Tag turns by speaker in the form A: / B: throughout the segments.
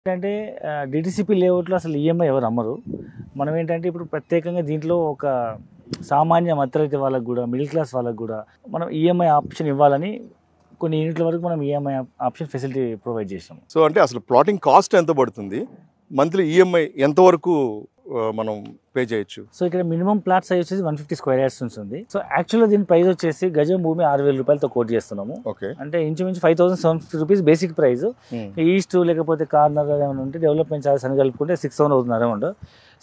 A: ఏంటంటే డిటిసిపి లేఅవుట్లో అసలు ఈఎంఐ ఎవరు అమ్మరు. మనం ఏంటంటే ఇప్పుడు ప్రత్యేకంగా దీంట్లో ఒక సామాన్య మధ్యతరగతి వాళ్ళకి కూడా మిడిల్ క్లాస్ వాళ్ళకి కూడా మనం ఈఎంఐ ఆప్షన్ ఇవ్వాలని కొన్ని యూనిట్ల వరకు మనం ఈఎంఐ ఆప్షన్ ఫెసిలిటీ ప్రొవైడ్ చేసాం.
B: సో అంటే అసలు ప్లాటింగ్ కాస్ట్ ఎంత పడుతుంది, మంత్లీ ఈఎంఐ ఎంతవరకు మనం పే చేయొచ్చు?
A: సో ఇక్కడ మినిమం ప్లాట్ సైజ్ వచ్చేసి 150 స్క్వేర్ యార్డ్స్ ఉంటుంది. సో యాక్చువల్గా దీని ప్రైస్ వచ్చేసి గజం భూమి 6,000 రూపాయలతో కోట్ చేస్తున్నాము.
B: ఓకే,
A: అంటే ఇంచుమించు 5,750 రూపీస్ బేసిక్ ప్రైస్. ఈస్ట్ లేకపోతే కార్నర్ ఏమైనా ఉంటే డెవలప్మెంట్ ఛార్జెస్ అని కలుపుకుంటే 6,000 అవుతుంది అరౌండ్.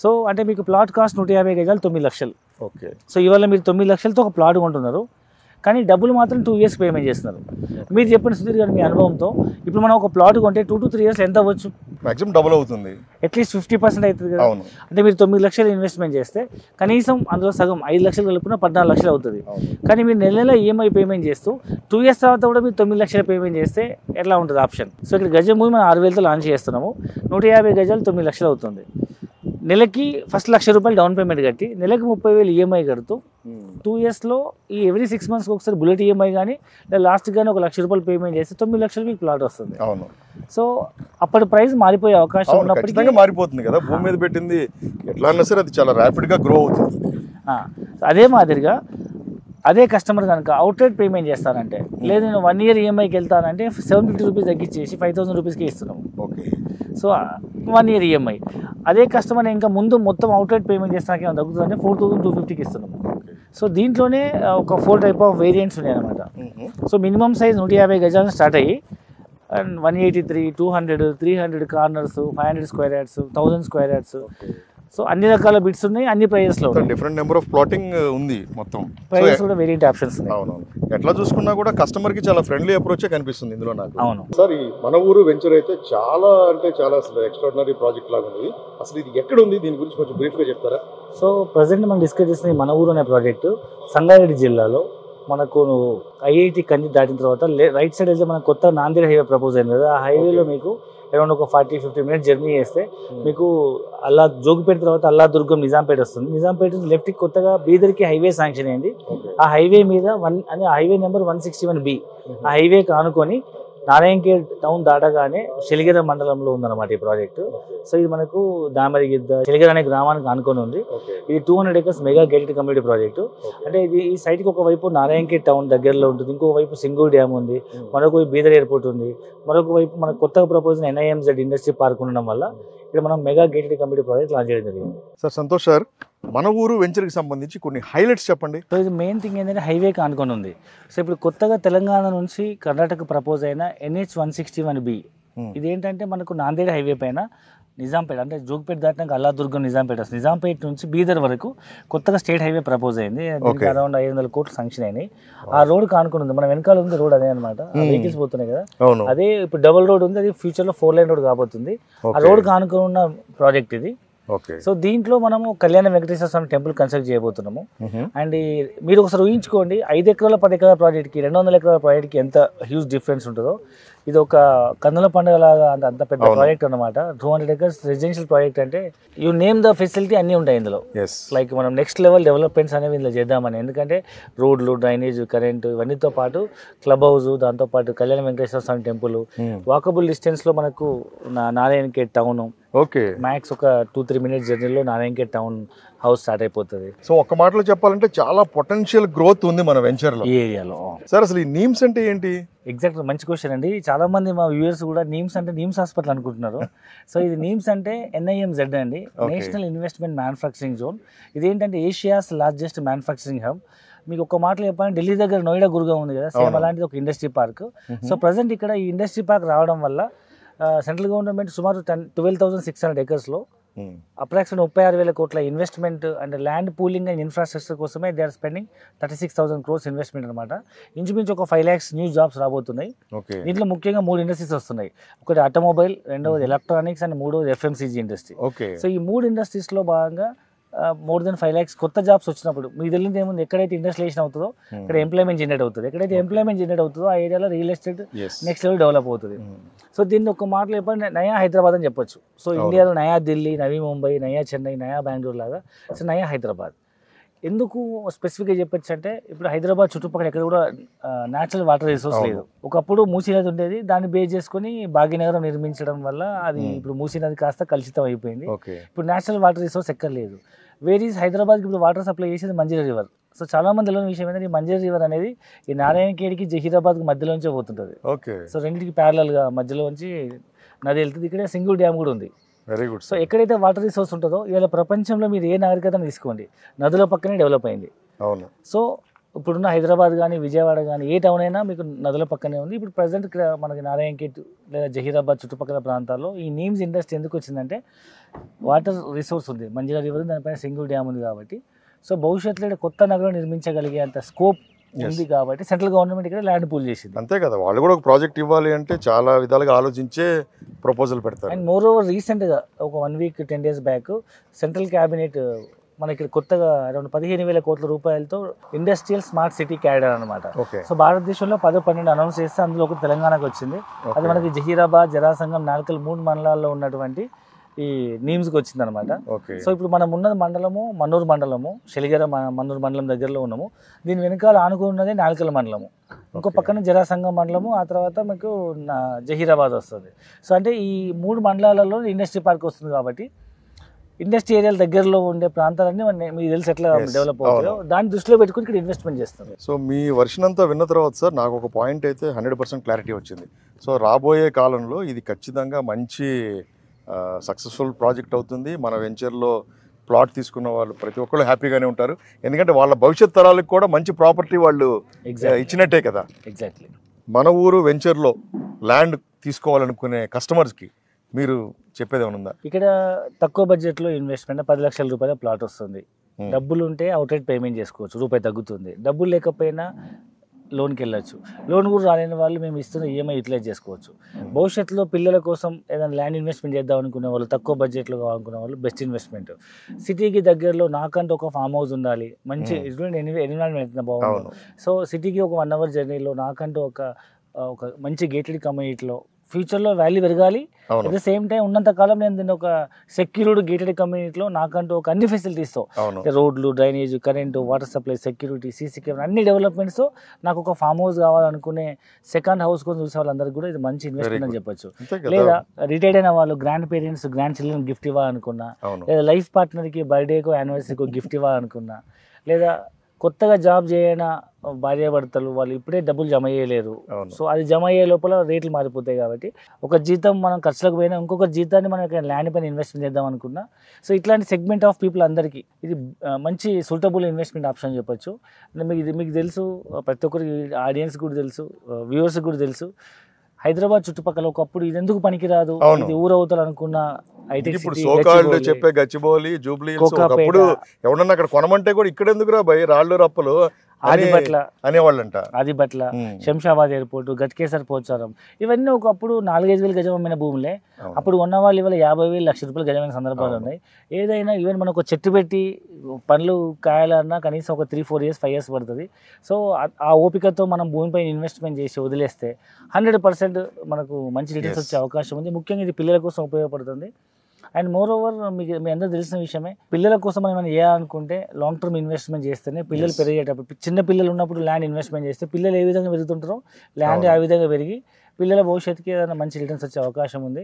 A: సో అంటే మీకు ప్లాట్ కాస్ట్ 150 గజాలు 9 లక్షలు.
B: ఓకే,
A: సో ఇవాళ మీరు 9 లక్షలతో ఒక ప్లాట్ కొంటున్నారు, కానీ డబ్బులు మాత్రం 2 years పేమెంట్ చేస్తున్నారు. మీరు చెప్పండి సుధీర్ గారు, మీ అనుభవంతో ఇప్పుడు మనం ఒక ప్లాట్ కొంటే 2 to 3 years ఎంత అవ్వచ్చు?
B: మాక్సిమం డబుల్ అవుతుంది,
A: అట్లీస్ట్ 50% అవుతుంది కదా.
B: అవును.
A: అంటే మీరు 9 లక్షలు ఇన్వెస్ట్మెంట్ చేస్తే కనీసం అందులో సగం 5 లక్షలు కలుపుకున్న 14 లక్షలు అవుతుంది. కానీ మీరు నెల నెల ఈఎంఐ పేమెంట్ చేస్తూ 2 years తర్వాత కూడా మీరు 9 లక్షలు పేమెంట్ చేస్తే ఎట్లా ఉంటుంది ఆప్షన్? సో ఇక్కడ గజం భూమి మనం 6,000తో లాంచ్ చేస్తున్నాము. 150 గజాలు 9 లక్షలు అవుతుంది. నెలకి ఫస్ట్ 1,00,000 రూపాయలు డౌన్ పేమెంట్ కట్టి నెలకి 30,000 ఈఎంఐ కడుతూ 2 yearsలో ఈ ఎవ్రీ 6 monthsకి ఒకసారి బుల్లెట్ ఈఎంఐ కానీ లేదా లాస్ట్ కానీ ఒక 1,00,000 రూపాయలు పేమెంట్ చేస్తే 9 లక్షలు మీకు ప్లాట్ వస్తుంది.
B: అవును.
A: సో అప్పటి ప్రైస్ మారిపోయే అవకాశం ఉన్నప్పటికీ
B: మారిపోతుంది కదా, భూమి మీద పెట్టింది ఎట్లా అన్నా సరే అది చాలా ర్యాపిడ్గా గ్రో అవుతుంది.
A: అదే మాదిరిగా అదే కస్టమర్ కనుక అవుట్లెట్ పేమెంట్ చేస్తానంటే, లేదు నేను 1 year ఈఎంఐకి వెళ్తానంటే 750 రూపీస్ తగ్గించేసి 5,000 రూపీస్కి ఇస్తున్నాము.
B: Okay,
A: so 1 year EMI. అదే కస్టమర్ ఇంకా ముందు మొత్తం అవుట్లెట్ పేమెంట్ చేస్తానికి ఏమైనా తగ్గుతుందంటే 4,250కి ఇస్తున్నాము. సో దీంట్లోనే ఒక 4 type ఆఫ్ వేరియంట్స్ ఉన్నాయి అనమాట. సో మినిమం సైజ్ 150 గజాలు స్టార్ట్ అయ్యి 183, 200, 300 corners, 500 square yards, 1000 square yards. So అన్ని రకాల బిట్స్ ఉన్నాయి, అన్ని ప్రైజెస్లో
B: డిఫరెంట్ నెంబర్ ఆఫ్ ప్లాటింగ్ ఉంది, మొత్తం
A: ప్రైజెస్ కూడా వేరియంట్ ఆప్షన్స్ ఉన్నాయి.
B: అవునవును. ఎట్లా చూసుకున్నా కూడా కస్టమర్ కి చాలా ఫ్రెండ్లీ అప్రోచే కనిపిస్తుంది ఇందులో నాకు.
A: అవును
B: సార్, ఈ మన ఊరు వెంచర్ అయితే చాలా అంటే చాలా అసలు ఎక్స్ట్రాడినరీ ప్రాజెక్ట్ లాగా ఉంది. అసలు ఇది ఎక్కడ ఉంది, దీని గురించి కొంచెం బ్రీఫ్ గా చెప్తారా?
A: సో ప్రజెంట్ మనం డిస్కస్ చేసిన మన ఊరు అనే ప్రాజెక్టు సంగారెడ్డి జిల్లాలో మనకు ఐఐటి కంది దాటిన తర్వాత రైట్ సైడ్ వెళ్తే మనకు కొత్త నాందేడ్ హైవే ప్రపోజ్ అయింది కదా. ఆ హైవేలో మీకు అరౌండ్ ఒక 40-50 minutes జర్నీ చేస్తే మీకు జోగిపేట తర్వాత అల్లాదుర్గం నిజాంపేట వస్తుంది. నిజాంపేట లెఫ్ట్కి కొత్తగా బీదర్కి హైవే శాంక్షన్ అయింది. ఆ హైవే మీద హైవే నెంబర్ 161B ఆ హైవేకి ఆనుకొని నారాయణఖేడ్ టౌన్ దాటగానే శలిగెర మండలంలో ఉందన్నమాట ఈ ప్రాజెక్టు. సో ఇది మనకు దామరిగిద్ద శలిగెర అనే గ్రామానికి ఆనుకొని ఉంది. ఇది 200 acres mega gated community project. అంటే ఇది ఈ సైట్కి ఒకవైపు నారాయణఖేడ్ టౌన్ దగ్గరలో ఉంటుంది, ఇంకో వైపు సింగూరు డ్యామ్ ఉంది, మరొక వైపు బీదర్ ఎయిర్పోర్ట్ ఉంది, మరొక వైపు మనకు కొత్తగా ప్రపోజ్ NIMZ ఇండస్ట్రీ పార్క్ ఉండడం వల్ల ఇక్కడ మనం mega gated community project launch చేయడం జరిగింది.
B: సార్ సంతోష్ సార్, మన ఊరు వెంచర్కి సంబంధించి కొన్ని హైలైట్స్ చెప్పండి.
A: సో ఇది మెయిన్ థింగ్ ఏంటంటే హైవేకి ఆనుకొని ఉంది. సో ఇప్పుడు కొత్తగా తెలంగాణ నుంచి కర్ణాటక ప్రపోజ్ అయిన NH 161B ఇదేంటంటే మనకు నాందేడ్ హైవే పైన నిజాంపేట అంటే జోగిపేట దాటినాక అల్లాదుర్గం నిజాంపేట వస్తుంది. నిజాంపేట నుంచి బీదర్ వరకు కొత్తగా స్టేట్ హైవే ప్రపోజ్ అయింది. అరౌండ్ 500 కోట్లు శాంక్షన్ అయినాయి. ఆ రోడ్ కానుకొని ఉంది, మన వెనకాల ఉంది రోడ్ అదే అనమాట. వెహికల్స్ పోతున్నాయి కదా, అదే ఇప్పుడు డబుల్ రోడ్ ఉంది, అది ఫ్యూచర్ లో 4 lane రోడ్ కాబోతుంది. ఆ రోడ్ కానుకొని ఉన్న ప్రాజెక్ట్ ఇది. సో దీంట్లో మనము కళ్యాణ వెంకటేశ్వర స్వామి టెంపుల్ కన్స్ట్రక్ట్ చేయబోతున్నాము. అండ్ మీరు ఒకసారి ఊహించుకోండి, 5 ఎకరాల 10 ఎకరాల ప్రాజెక్ట్కి 200 ఎకరాల ప్రాజెక్ట్కి ఎంత హ్యూజ్ డిఫరెన్స్ ఉంటుందో. ఇది ఒక కన్నుల పండుగ లాగా అంత పెద్ద ప్రాజెక్ట్ అనమాట. 200 acres రెసిడెన్షియల్ ప్రాజెక్ట్ అంటే యూ నేమ్ ద ఫెసిలిటీ అన్నీ ఉంటాయి ఇందులో. లైక్ మనం నెక్స్ట్ లెవెల్ డెవలప్మెంట్స్ అనేవి ఇందులో చేద్దామని. ఎందుకంటే రోడ్లు, డ్రైనేజ్, కరెంటు ఇవన్నీతో పాటు క్లబ్ హౌస్, దాంతోపాటు కళ్యాణ వెంకటేశ్వర స్వామి టెంపుల్, వాకబుల్ డిస్టెన్స్లో మనకు నారాయణఖేడ్ టౌన్, మ్యాక్స్ ఒక 2-3 minutes జర్నీలో నారాయణఖేడ్ టౌన్ హౌస్ స్టార్ట్ అయిపోతుంది.
B: సో ఒక మాటలో చెప్పాలంటే చాలా పొటెన్షియల్ గ్రోత్ ఉంది మన వెంచర్లో,
A: ఈ ఏరియాలో.
B: సార్ అసలు ఈ నీమ్స్ అంటే ఏంటి?
A: ఎగ్జాక్ట్ మంచి క్వశ్చన్ అండి. చాలా మంది మా వ్యూవర్స్ కూడా నీమ్స్ అంటే నీమ్స్ హాస్పిటల్ అనుకుంటున్నారు. సో ఇది నీమ్స్ అంటే NIMZ అండి, నేషనల్ ఇన్వెస్ట్మెంట్ మ్యానుఫ్యాక్చరింగ్ జోన్. ఇదేంటంటే ఏషియాస్ లార్జెస్ట్ మ్యానుఫ్యాక్చరింగ్ హబ్. మీకు ఒక మాటలో చెప్పాలంటే ఢిల్లీ దగ్గర నోయిడా గురుగావ్ ఉంది కదా, సేమ్ అలాంటిది ఒక ఇండస్ట్రీ పార్క్. సో ప్రజెంట్ ఇక్కడ ఈ ఇండస్ట్రీ పార్క్ రావడం వల్ల సెంట్రల్ గవర్నమెంట్ సుమారు 12,600 acresలో అప్రాక్సిమేట్ 36,000 కోట్ల investment and land pooling and infrastructure కోసమే they are spending 36,000 crores investment అనమాట. ఇంచుమించు ఒక 5 lakhs న్యూ జాబ్స్ రాబోతున్నాయి. దీంట్లో ముఖ్యంగా 3 ఇండస్ట్రీస్ వస్తున్నాయి. ఒకటి ఆటోమొబైల్, రెండవది ఎలక్ట్రానిక్స్ అండ్ మూడవది FMCG ఇండస్ట్రీ. సో ఈ 3 ఇండస్ట్రీస్లో భాగంగా more than 5 lakhs కొత్త జాబ్స్ వచ్చినప్పుడు మీకు తెలియదు ఏముంది, ఎక్కడైతే ఇండస్ట్రియలైజేషన్ అవుతుందో ఇక్కడ ఎంప్లాయ్మెంట్ జనరేట్ అవుతుంది. ఎక్కడైతే ఎంప్లాయ్మెంట్ జనరేట్ అవుతుందో ఆ ఏరియాలో real estate next level develop అవుతుంది. సో దీన్ని ఒక మాటలో చెప్పండి నయా హైదరాబాద్ అని చెప్పొచ్చు. సో ఇండియాలో నయా ఢిల్లీ, నవీ ముంబై, నయా చెన్నై, నయా బెంగళూరు లాగా సో నయా హైదరాబాద్. ఎందుకు స్పెసిఫిక్గా చెప్పొచ్చు అంటే ఇప్పుడు హైదరాబాద్ చుట్టుపక్కల ఎక్కడ కూడా న్యాచురల్ వాటర్ రిసోర్స్ లేదు. ఒకప్పుడు మూసీ నది ఉండేది, దాన్ని బేస్ చేసుకుని భాగ్యనగరం నిర్మించడం వల్ల అది ఇప్పుడు మూసీ నది కాస్త కలుషితం అయిపోయింది. ఇప్పుడు న్యాచురల్ వాటర్ రిసోర్స్ ఎక్కడ లేదు. వేరీస్ హైదరాబాద్కి ఇప్పుడు వాటర్ సప్లై చేసేది మంజీరా రివర్. సో చాలా మంది తెలియని విషయం ఏంటంటే ఈ మంజీరా రివర్ అనేది ఈ నారాయణఖేడ్కి జహీరాబాద్కి మధ్యలోంచే పోతుంటుంది. సో రెండింటికి ప్యారలల్గా మధ్యలోంచి నది వెళ్తుంది. ఇక్కడ సింగిల్ డ్యామ్ కూడా ఉంది.
B: Very good.
A: సో ఎక్కడైతే వాటర్ రిసోర్స్ ఉంటుందో ఇవాళ ప్రపంచంలో మీరు ఏ నాగరికతను తీసుకోండి నదుల పక్కనే డెవలప్ అయింది.
B: అవును.
A: సో ఇప్పుడున్న హైదరాబాద్ కానీ విజయవాడ కానీ ఏ టౌన్ అయినా మీకు నదుల పక్కనే ఉంది. ఇప్పుడు ప్రజెంట్ ఇక్కడ మనకి నారాయణఖేడ్ లేదా జహీరాబాద్ చుట్టుపక్కల ప్రాంతాల్లో ఈ నీమ్స్ ఇండస్ట్రీ ఎందుకు వచ్చిందంటే వాటర్ రిసోర్స్ ఉంది, మంజీరా రివర్, దానిపైన సింగిల్ డ్యామ్ ఉంది కాబట్టి. సో భవిష్యత్తులో కొత్త నగరం నిర్మించగలిగే అంత స్కోప్ ఉంది కాబట్టి సెంట్రల్ గవర్నమెంట్ ఇక్కడ ల్యాండ్ పూల్ చేసింది.
B: అంతే కదా, వాళ్ళు కూడా ఒక ప్రాజెక్ట్ ఇవ్వాలి అంటే చాలా విధాలుగా ఆలోచించే ప్రపోజల్ పెడతారు.
A: అండ్ మోర్ ఓవర్ రీసెంట్గా ఒక 1 week 10 days back central cabinet మన ఇక్కడ కొత్తగా అరౌండ్ 15,000 కోట్ల రూపాయలతో ఇండస్ట్రియల్ స్మార్ట్ సిటీ క్యాడర్ అనమాట. సో భారతదేశంలో 10-12 అనౌన్స్ చేస్తే అందులో ఒకటి తెలంగాణకు వచ్చింది. అది మనకి జహీరాబాద్, జరాసంగం, నాల్కల్ 3 మండలాల్లో ఉన్నటువంటి ఈ నీమ్స్కి వచ్చింది అనమాట. సో ఇప్పుడు మనం ఉన్నది మండలము మన్నూరు మండలము, శలిగెర మన్నూరు మండలం దగ్గరలో ఉన్నాము. దీని వెనకాల ఆనుకున్నది నాల్కల్ మండలము, ఇంకో పక్కన జరాసంగం మండలము, ఆ తర్వాత మీకు జహీరాబాద్ వస్తుంది. సో అంటే ఈ 3 మండలాలలో ఇండస్ట్రీ పార్క్ వస్తుంది కాబట్టి ఇండస్ట్రీ ఏరియాల దగ్గరలో ఉండే ప్రాంతాలన్నీ మీకు తెలిసి ఎట్లా డెవలప్ అవుతాయో దాన్ని దృష్టిలో పెట్టుకుని ఇక్కడ ఇన్వెస్ట్మెంట్ చేస్తారు.
B: సో మీ వర్షన్ అంతా విన్న తర్వాత సార్ నాకు ఒక పాయింట్ అయితే 100% క్లారిటీ వచ్చింది. సో రాబోయే కాలంలో ఇది ఖచ్చితంగా మంచి సక్సెస్ఫుల్ ప్రాజెక్ట్ అవుతుంది. మన వెంచర్లో ప్లాట్ తీసుకున్న వాళ్ళు ప్రతి ఒక్కళ్ళు హ్యాపీగానే ఉంటారు. ఎందుకంటే వాళ్ళ భవిష్యత్ తరాలకు కూడా మంచి ప్రాపర్టీ వాళ్ళు ఇచ్చినట్టే కదా.
A: ఎగ్జాక్ట్లీ.
B: మన ఊరు వెంచర్లో ల్యాండ్ తీసుకోవాలనుకునే కస్టమర్స్కి మీరు చెప్పేది ఏమైనా ఉందా?
A: ఇక్కడ తక్కువ బడ్జెట్లో ఇన్వెస్ట్మెంట్ 10 లక్షల రూపాయల ప్లాట్ వస్తుంది. డబ్బులు ఉంటే అవుట్రైట్ పేమెంట్ చేసుకోవచ్చు, రూపాయి తగ్గుతుంది. డబ్బులు లేకపోయినా లోన్కి వెళ్ళచ్చు. లోన్ కూడా రాలేని వాళ్ళు మేము ఇస్తున్న ఈఎంఐ యూటిలైజ్ చేసుకోవచ్చు. భవిష్యత్తులో పిల్లల కోసం ఏదైనా ల్యాండ్ ఇన్వెస్ట్మెంట్ చేద్దాం అనుకునే వాళ్ళు, తక్కువ బడ్జెట్లో కావాలనుకునే వాళ్ళు బెస్ట్ ఇన్వెస్ట్మెంట్. సిటీకి దగ్గరలో నాకంటూ ఒక ఫామ్ హౌస్ ఉండాలి, మంచి ఎన్విరాన్మెంట్ బాగుంది. సో సిటీకి ఒక 1 hour జర్నీలో నాకంటూ ఒక మంచి గేటెడ్ కమ్యూనిటీలో ఫ్యూచర్లో వాల్యూ పెరగాలి. అట్ ద సేమ్ టైం ఉన్నంత కాలం నేను దీన్ని ఒక సెక్యూర్డ్ గేటెడ్ కమ్యూనిటీలో నాకంటూ ఒక అన్ని ఫెసిలిటీస్తో, రోడ్లు, drainage, current, water supply, security, CC camera, అన్ని డెవలప్మెంట్స్తో నాకు ఒక ఫామ్ హౌస్ కావాలనుకునే సెకండ్ హౌస్ కోసం చూసే వాళ్ళందరికీ కూడా ఇది మంచి ఇన్వెస్ట్మెంట్ అని చెప్పొచ్చు. లేదా రిటైర్డ్ అయిన వాళ్ళు grandparents, grandchildren gift ఇవ్వాలనుకున్నా, లేదా లైఫ్ పార్ట్నర్కి బర్త్డేకో యానివర్సరీకో గిఫ్ట్ ఇవ్వాలనుకున్నా, లేదా కొత్తగా జాబ్ చేయన భార్యాభర్తలు వాళ్ళు ఇప్పుడే డబ్బులు జమ చేయలేరు. సో అది జమ అయ్యే లోపల రేట్లు మారిపోతాయి కాబట్టి ఒక జీతం మనం ఖర్చులకు పోయినా ఇంకొక జీతాన్ని మనం ల్యాండ్ పైన ఇన్వెస్ట్మెంట్ చేద్దాం అనుకున్నా. సో ఇట్లాంటి సెగ్మెంట్ ఆఫ్ పీపుల్ అందరికీ ఇది మంచి సూటబుల్ ఇన్వెస్ట్మెంట్ ఆప్షన్ చెప్పొచ్చు. మీకు తెలుసు, ప్రతి ఒక్కరికి ఆడియన్స్ కూడా తెలుసు, వ్యూవర్స్ కూడా తెలుసు, హైదరాబాద్ చుట్టుపక్కల ఒకప్పుడు ఇది ఎందుకు పనికిరాదు, ఇది ఊరవుతారు అనుకున్న
B: చెప్పే గచ్చిబౌలి, జూబ్లీ ఒకప్పుడు ఎవరన్నా అక్కడ కొనమంటే కూడా ఇక్కడ ఎందుకురా భయ్ రాళ్ళు రప్పలు
A: ఆదిబట్ల
B: అనేవాళ్ళంట.
A: ఆదిబట్ల, శంషాబాద్ ఎయిర్పోర్ట్, గట్కేసర్, పోచారం, ఇవన్నీ ఒకప్పుడు 4-5 వేలు గజమైన భూములే. అప్పుడు ఉన్న వాళ్ళు ఇవాళ 50,000 లక్ష రూపాయలు గజమైన సందర్భాలు ఉన్నాయి. ఏదైనా ఈవెన్ మనం ఒక చెట్టు పెట్టి పండ్లు కాయాలన్నా కనీసం ఒక 3-4 years 5 years పడుతుంది. సో ఆ ఓపికతో మనం భూమిపైన ఇన్వెస్ట్మెంట్ చేసి వదిలేస్తే 100% మనకు మంచి రిటర్న్స్ వచ్చే అవకాశం ఉంది. ముఖ్యంగా ఇది పిల్లల కోసం ఉపయోగపడుతుంది. అండ్ మోర్ ఓవర్ మీ అందరూ తెలిసిన విషయమే, పిల్లల కోసం మనం ఏమైనా చేయాలనుకుంటే లాంగ్ టర్మ్ ఇన్వెస్ట్మెంట్ చేస్తేనే పిల్లలు పెరిగేటప్పుడు, చిన్న పిల్లలు ఉన్నప్పుడు ల్యాండ్ ఇన్వెస్ట్మెంట్ చేస్తే పిల్లలు ఏ విధంగా పెరుగుతుంటారో ల్యాండ్ ఆ విధంగా పెరిగి పిల్లల భవిష్యత్తుకి ఏదైనా మంచి రిటర్న్స్ వచ్చే అవకాశం ఉంది.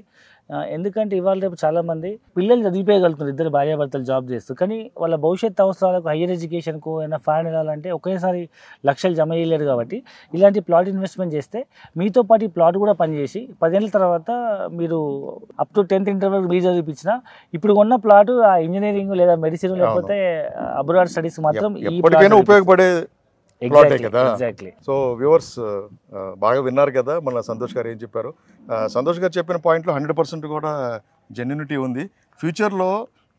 A: ఎందుకంటే ఇవాళ రేపు చాలామంది పిల్లలు చదివిపోయగలుగుతున్నారు, ఇద్దరు భార్యాభర్తలు జాబ్ చేస్తూ, కానీ వాళ్ళ భవిష్యత్తు అవసరాలకు హయ్యర్ ఎడ్యుకేషన్కు ఏమైనా ఫారెన్ వెళ్ళాలంటే ఒకేసారి లక్షలు జమ చేయలేరు. కాబట్టి ఇలాంటి ప్లాట్ ఇన్వెస్ట్మెంట్ చేస్తే మీతో పాటు ఈ ప్లాట్ కూడా పనిచేసి 10 ఏళ్ళ తర్వాత మీరు అప్ టు 10th ఇంటర్వల్ బీ చదివించిన ఇప్పుడు ఉన్న ప్లాట్ ఆ ఇంజనీరింగ్ లేదా మెడిసిన్ లేకపోతే అబ్రాడ్ స్టడీస్ మాత్రం
B: ఉపయోగపడే కదా. సో వ్యూవర్స్ బాగా విన్నారు కదా మన సంతోష్ గారు ఏం చెప్పారు. సంతోష్ గారు చెప్పిన పాయింట్లో 100% కూడా జెన్యూనిటీ ఉంది. ఫ్యూచర్లో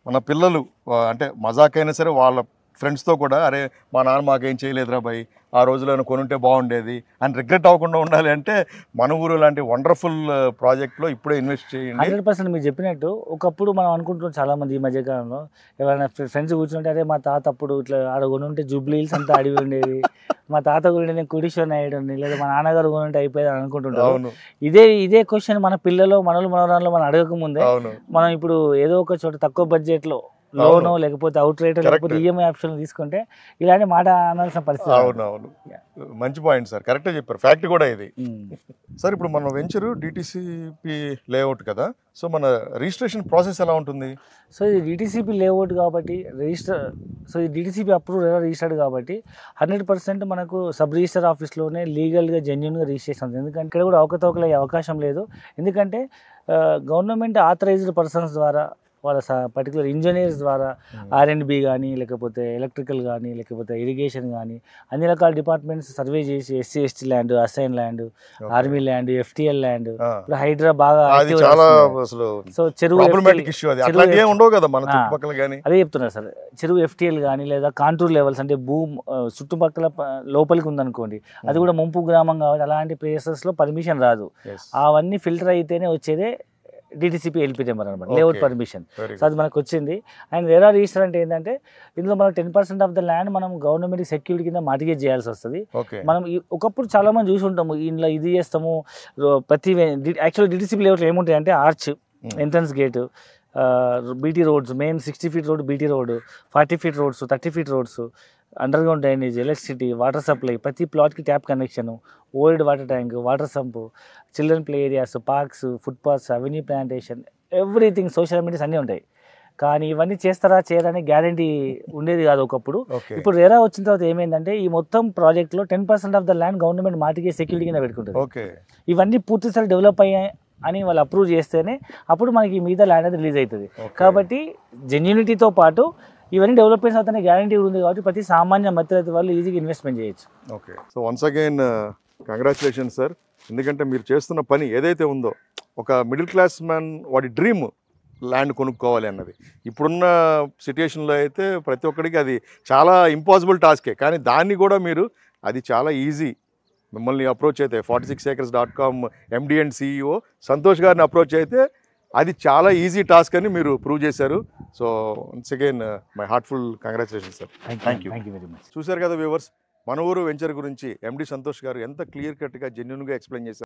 B: మన పిల్లలు అంటే మజాకైనా సరే వాళ్ళ ఫ్రెండ్స్తో కూడా అరే మా నాన్న మాకేం చేయలేదురా భయ్, ఆ రోజులో కొనుంటే బాగుండేది అని రిగ్రెట్ అవ్వకుండా ఉండాలి అంటే మన ఊరు లాంటి వండర్ఫుల్ ప్రాజెక్ట్లో ఇప్పుడే ఇన్వెస్ట్ చేయండి.
A: 100% మీరు చెప్పినట్టు ఒకప్పుడు మనం అనుకుంటున్నాం చాలామంది ఈ మధ్యకాలంలో ఎవరైనా ఫ్రెండ్స్ కూర్చుంటే అరే మా తాత అప్పుడు ఇట్లా ఆడ కొనుంటే జూబ్లీ హిల్స్ అంతా అడిగి ఉండేది, మా తాత గురించి నేను కుడిషోని అయ్యాడు, లేదా మా నాన్నగారు కొనుంటే అయిపోయేది అని అనుకుంటుంటారు. ఇదే క్వశ్చన్ మన పిల్లలు మనరాళ్ళు మనం అడగకముందే మనం ఇప్పుడు ఏదో ఒక చోట తక్కువ బడ్జెట్లో లోనో లేకపోతే అవుట్ రేట్ లేకపోతే ఈఎంఐ ఆప్షన్ తీసుకుంటే ఇలాంటి మాట అనాల్సిన పరిస్థితి.
B: అవునవును, మంచి పాయింట్ సార్, కరెక్టే చెప్పారు, ఫ్యాక్ట్ కూడా ఇది. సార్ ఇప్పుడు మన వెంచరు డిటిసిపి లేఅవుట్ కదా, సో మన రిజిస్ట్రేషన్ ప్రాసెస్ ఎలా ఉంటుంది?
A: సో ఇది డిటిసిపి లేఅవుట్ కాబట్టి సో ఈ డిటిసిపి అప్రూవ్ రిజిస్టర్డ్ కాబట్టి 100% మనకు సబ్ రిజిస్టర్ ఆఫీస్లోనే లీగల్గా జెన్యున్గా రిజిస్ట్రేషన్ అవుతుంది. ఎందుకంటే ఇక్కడ కూడా అవకతవకలు అయ్యే అవకాశం లేదు. ఎందుకంటే గవర్నమెంట్ ఆథరైజ్డ్ పర్సన్స్ ద్వారా వాళ్ళ పర్టికులర్ ఇంజనీర్స్ ద్వారా R&B కానీ లేకపోతే ఎలక్ట్రికల్ కానీ లేకపోతే ఇరిగేషన్ కానీ అన్ని రకాల డిపార్ట్మెంట్స్ సర్వే చేసి SC/ST land, assign land, army land, FTL land, ఇప్పుడు హైడ్రా బాగా సో చెరువు అదే చెప్తున్నారు సార్, చెరువు FTL కానీ లేదా కాంటూర్ లెవెల్స్ అంటే చుట్టుపక్కల లోపలికి ఉందనుకోండి, అది కూడా ముంపు గ్రామం కాబట్టి అలాంటి ప్లేసెస్లో పర్మిషన్ రాదు. అవన్నీ ఫిల్టర్ అయితేనే వచ్చేదే డిటిసిపి ఎల్పి నెంబర్ అనమాట, లేఅవుట్ పర్మిషన్. సో అది మనకు వచ్చింది. అండ్ రెరా రిజిస్టర్ అంటే ఏంటంటే ఇందులో మనం 10% ఆఫ్ ద ల్యాండ్ మనం గవర్నమెంట్ సెక్యూరిటీ కింద మార్టిగేజ్ చేయాల్సి వస్తుంది. మనం ఒకప్పుడు చాలా మంది చూసి ఉంటాము, ఇంట్లో ఇది చేస్తాము ప్రతి యాక్చువల్లీ డిటిసిపి లేఅవుట్లో ఏముంటాయి అంటే arch, entrance gate, BT roads, main 60 feet road BT road, 40 feet roads, 30 feet roads, underground drainage, electricity, water supply, ప్రతి ప్లాట్కి tap connection, old water tank, water sump, children play areas, parks, footpaths, avenue plantation, everything, social amenities అన్నీ ఉంటాయి. కానీ ఇవన్నీ చేస్తారా చేయడానికి guarantee ఉండేది కాదు ఒకప్పుడు. ఇప్పుడు రెరా వచ్చిన తర్వాత ఏమైందంటే ఈ మొత్తం ప్రాజెక్ట్లో 10% of the land government mortgage security కింద పెట్టుకుంటుంది. ఇవన్నీ పూర్తిసారి డెవలప్ అయ్యాయి అని వాళ్ళు అప్రూవ్ చేస్తేనే అప్పుడు మనకి మిగతా ల్యాండ్ అనేది రిలీజ్ అవుతుంది. కాబట్టి జెన్యూనిటీతో పాటు ఇవన్నీ డెవలప్మెంట్స్ అవుతానే గ్యారంటీ ఉంది కాబట్టి ప్రతి సామాన్య మధ్యతరగతి వాళ్ళు ఈజీగా ఇన్వెస్ట్మెంట్ చేయొచ్చు.
B: Okay, so once again congratulations sir, ఎందుకంటే మీరు చేస్తున్న పని ఏదైతే ఉందో ఒక మిడిల్ క్లాస్ మ్యాన్ వాడి డ్రీమ్ ల్యాండ్ కొనుక్కోవాలి అన్నది, ఇప్పుడున్న సిచ్యుయేషన్లో అయితే ప్రతి ఒక్కడికి అది చాలా ఇంపాసిబుల్ టాస్కే, కానీ దాన్ని కూడా మీరు అది చాలా ఈజీ, మిమ్మల్ని అప్రోచ్ అయితే 46acres.com MD and CEO Santosh గారిని అప్రోచ్ అయితే అది చాలా ఈజీ టాస్క్ అని మీరు ప్రూవ్ చేశారు. So once again my heartful congratulations sir. Thank you
A: very much.
B: చూశారు కదా వ్యూవర్స్, మన ఊరు వెంచర్ గురించి MD సంతోష్ గారు ఎంత క్లియర్ కట్గా జెన్యూన్గా ఎక్స్ప్లెయిన్ చేశారు.